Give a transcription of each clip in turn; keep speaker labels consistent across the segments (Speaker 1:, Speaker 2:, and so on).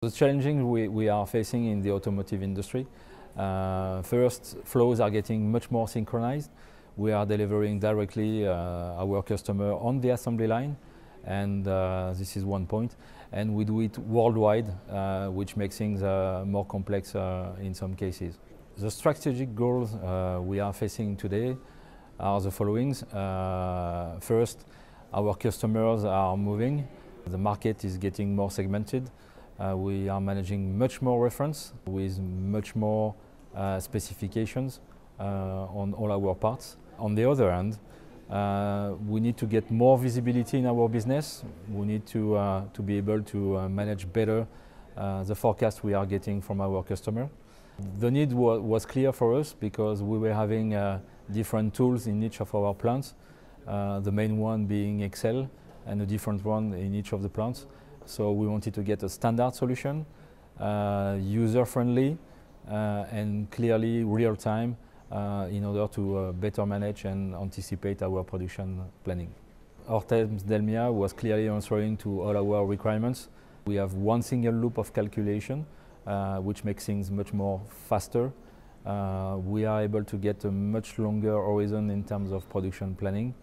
Speaker 1: The challenges we are facing in the automotive industry, first, flows are getting much more synchronized. We are delivering directly our customer on the assembly line, and this is one point. And we do it worldwide, which makes things more complex in some cases. The strategic goals we are facing today are the following. First, our customers are moving. The market is getting more segmented. We are managing much more reference with much more specifications on all our parts. On the other hand, we need to get more visibility in our business. We need to be able to manage better the forecast we are getting from our customer. The need was clear for us because we were having different tools in each of our plants, the main one being Excel and a different one in each of the plants. So we wanted to get a standard solution, user-friendly and clearly real-time in order to better manage and anticipate our production planning. Novares DELMIA was clearly answering to all our requirements. We have one single loop of calculation, which makes things much more faster. We are able to get a much longer horizon in terms of production planning.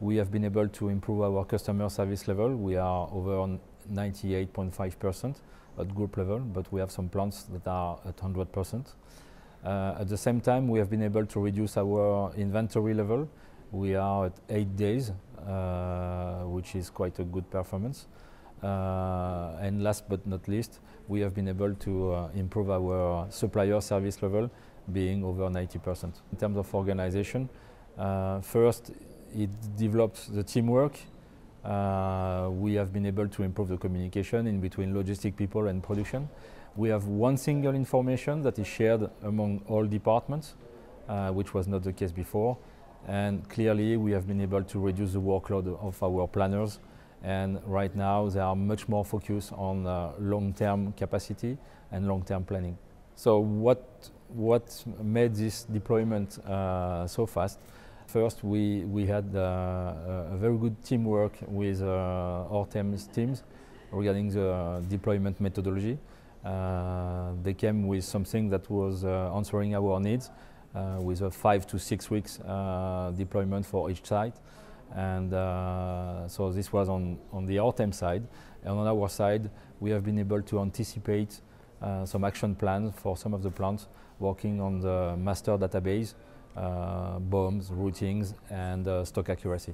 Speaker 1: We have been able to improve our customer service level. We are over 98.5% at group level, but we have some plants that are at 100%. At the same time, we have been able to reduce our inventory level. We are at 8 days, which is quite a good performance. And last but not least, we have been able to improve our supplier service level, being over 90%. In terms of organization, first, it developed the teamwork. We have been able to improve the communication in between logistic people and production. We have one single information that is shared among all departments, which was not the case before. And clearly, we have been able to reduce the workload of our planners. And right now, they are much more focused on long-term capacity and long-term planning. So what made this deployment so fast? First, we had a very good teamwork with our teams regarding the deployment methodology. They came with something that was answering our needs with a 5 to 6 weeks deployment for each site. And so this was on the RTEM side. And on our side, we have been able to anticipate some action plans for some of the plants working on the master database, BOMs, routings, and stock accuracy.